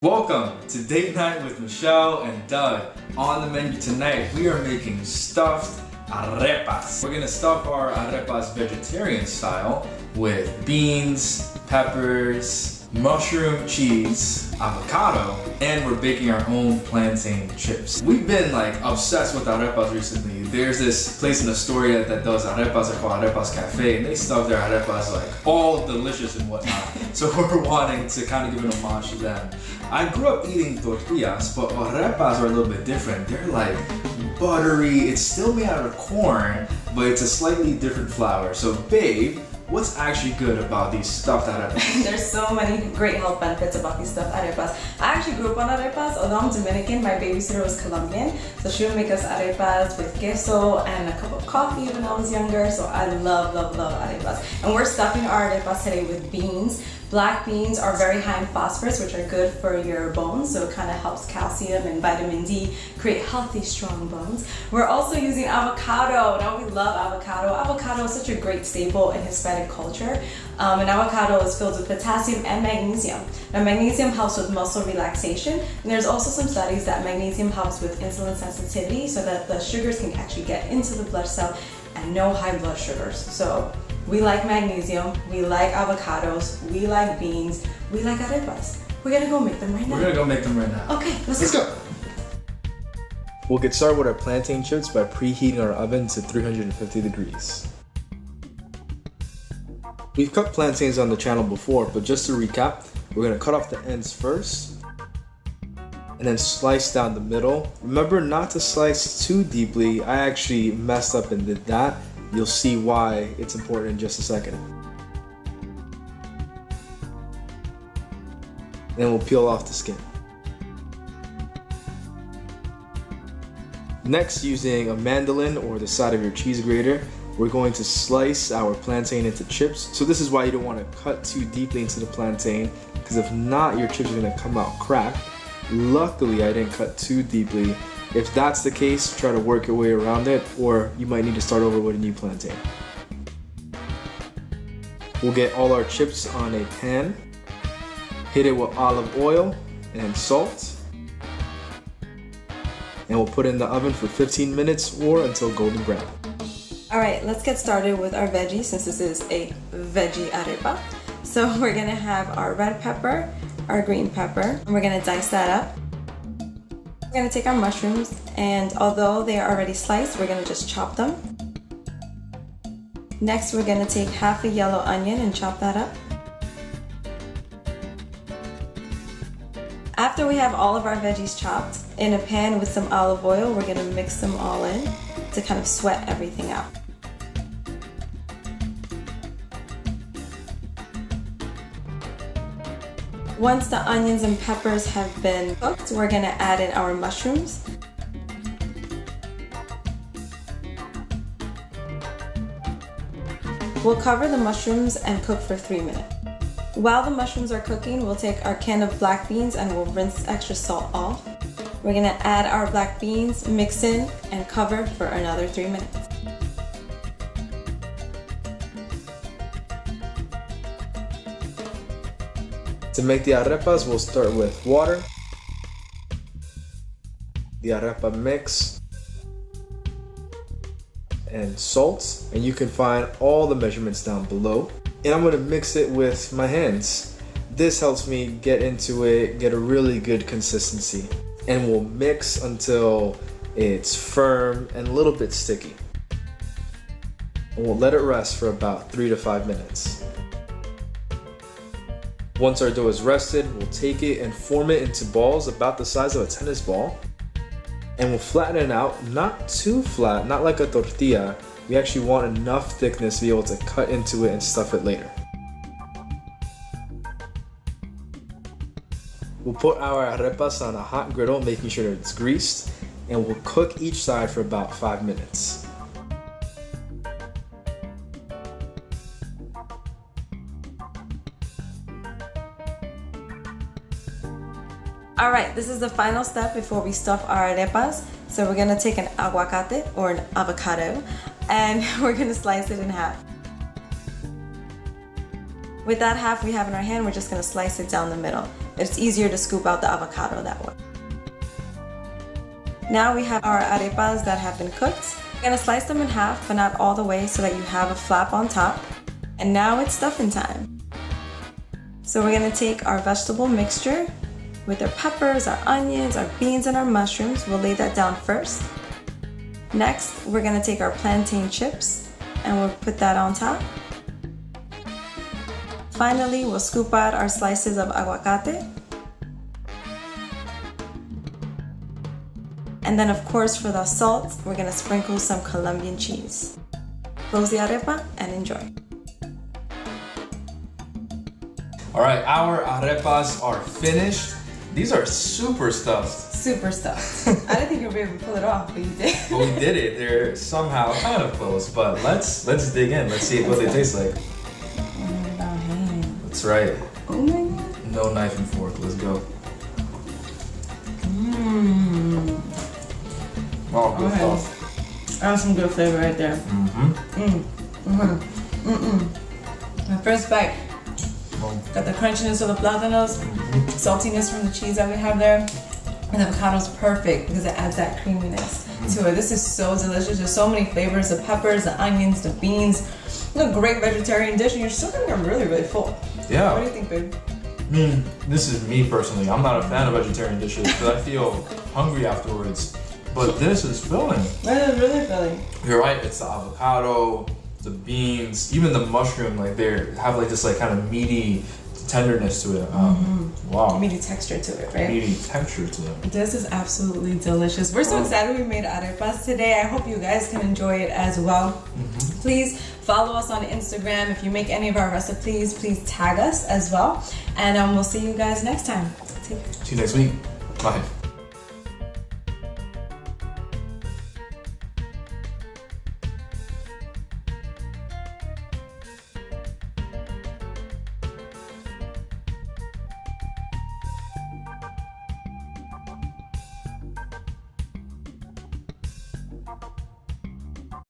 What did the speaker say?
Welcome to Date Night with Michelle and Doug. On the menu tonight, we are making stuffed arepas. We're gonna stuff our arepas vegetarian style with beans, peppers, mushroom cheese, avocado, and we're baking our own plantain chips. We've been obsessed with arepas recently. There's this place in Astoria that does arepas, they're called Arepas Cafe, and they stuff their arepas all delicious and whatnot. So we're wanting to kind of give an homage to them. I grew up eating tortillas, but arepas are a little bit different. They're buttery, it's still made out of corn, but it's a slightly different flour. So babe, what's actually good about these stuffed arepas? There's so many great health benefits about these stuffed arepas. I actually grew up on arepas. Although I'm Dominican, my babysitter was Colombian, so she would make us arepas with queso and a cup of coffee when I was younger. So I love arepas. And we're stuffing our arepas today with beans. Black beans are very high in phosphorus, which are good for your bones, so it kind of helps calcium and vitamin D create healthy, strong bones. We're also using avocado. Now we love avocado. Avocado is such a great staple in Hispanic culture. And avocado is filled with potassium and magnesium. Now magnesium helps with muscle relaxation, and there's also some studies that magnesium helps with insulin sensitivity so that the sugars can actually get into the blood cell and no high blood sugars. So we like magnesium, we like avocados, we like beans, we like arepas. We're gonna go make them right now. We're gonna go make them right now. Okay, let's go. We'll get started with our plantain chips by preheating our oven to 350 degrees. We've cut plantains on the channel before, but just to recap, we're gonna cut off the ends first and then slice down the middle. Remember not to slice too deeply. I actually messed up and did that. You'll see why it's important in just a second. Then we'll peel off the skin. Next, using a mandolin or the side of your cheese grater, we're going to slice our plantain into chips. So this is why you don't want to cut too deeply into the plantain, because if not, your chips are going to come out cracked. Luckily, I didn't cut too deeply. If that's the case, try to work your way around it, or you might need to start over with a new plantain. We'll get all our chips on a pan, hit it with olive oil and salt, and we'll put it in the oven for 15 minutes or until golden brown. Alright, let's get started with our veggies since this is a veggie arepa. So we're gonna have our red pepper, our green pepper, and we're gonna dice that up. We're gonna take our mushrooms, and although they are already sliced, we're gonna just chop them. Next, we're gonna take half a yellow onion and chop that up. After we have all of our veggies chopped, in a pan with some olive oil, we're gonna mix them all in to kind of sweat everything out. Once the onions and peppers have been cooked, we're gonna add in our mushrooms. We'll cover the mushrooms and cook for 3 minutes. While the mushrooms are cooking, we'll take our can of black beans and we'll rinse extra salt off. We're gonna add our black beans, mix in, and cover for another 3 minutes. To make the arepas, we'll start with water, the arepa mix, and salt. And you can find all the measurements down below. And I'm gonna mix it with my hands. This helps me get into it, get a really good consistency. And we'll mix until it's firm and a little bit sticky. And we'll let it rest for about 3 to 5 minutes. Once our dough is rested, we'll take it and form it into balls about the size of a tennis ball. And we'll flatten it out, not too flat, not like a tortilla. We actually want enough thickness to be able to cut into it and stuff it later. We'll put our arepas on a hot griddle, making sure it's greased, and we'll cook each side for about 5 minutes. Alright, this is the final step before we stuff our arepas. So we're gonna take an aguacate or an avocado and we're gonna slice it in half. With that half we have in our hand, we're just gonna slice it down the middle. it's easier to scoop out the avocado that way. Now we have our arepas that have been cooked. We're gonna slice them in half, but not all the way, so that you have a flap on top. And now it's stuffing time. So we're gonna take our vegetable mixture with our peppers, our onions, our beans, and our mushrooms. We'll lay that down first. Next, we're gonna take our plantain chips and we'll put that on top. Finally, we'll scoop out our slices of aguacate. And then of course for the salt, we're gonna sprinkle some Colombian cheese. Close the arepa and enjoy. All right, our arepas are finished. These are super stuffed. Super stuffed. I didn't think you would be able to pull it off, but you did. But we did it. They're somehow kind of close, but let's dig in. Let's see what they taste like. That's right. Oh my god. No knife and fork. Let's go. Oh, good stuff. That's some good flavor right there. My first bite. Got the crunchiness of the plantains, saltiness from the cheese that we have there. And the avocado's perfect because it adds that creaminess to it. This is so delicious. There's so many flavors, the peppers, the onions, the beans. It's a great vegetarian dish and you're still gonna get really, really full. Yeah. What do you think, babe? This is me personally. I'm not a fan of vegetarian dishes because I feel hungry afterwards. But this is filling. That is really filling. You're right, it's the avocado, the beans, even the mushroom, like they have like this like kind of meaty tenderness to it. Wow. Meaty texture to it, right? Meaty texture to it. This is absolutely delicious. We're so excited we made arepas today. I hope you guys can enjoy it as well. Please follow us on Instagram. If you make any of our recipes, please tag us as well. And we'll see you guys next time. Take care. See you next week. Bye.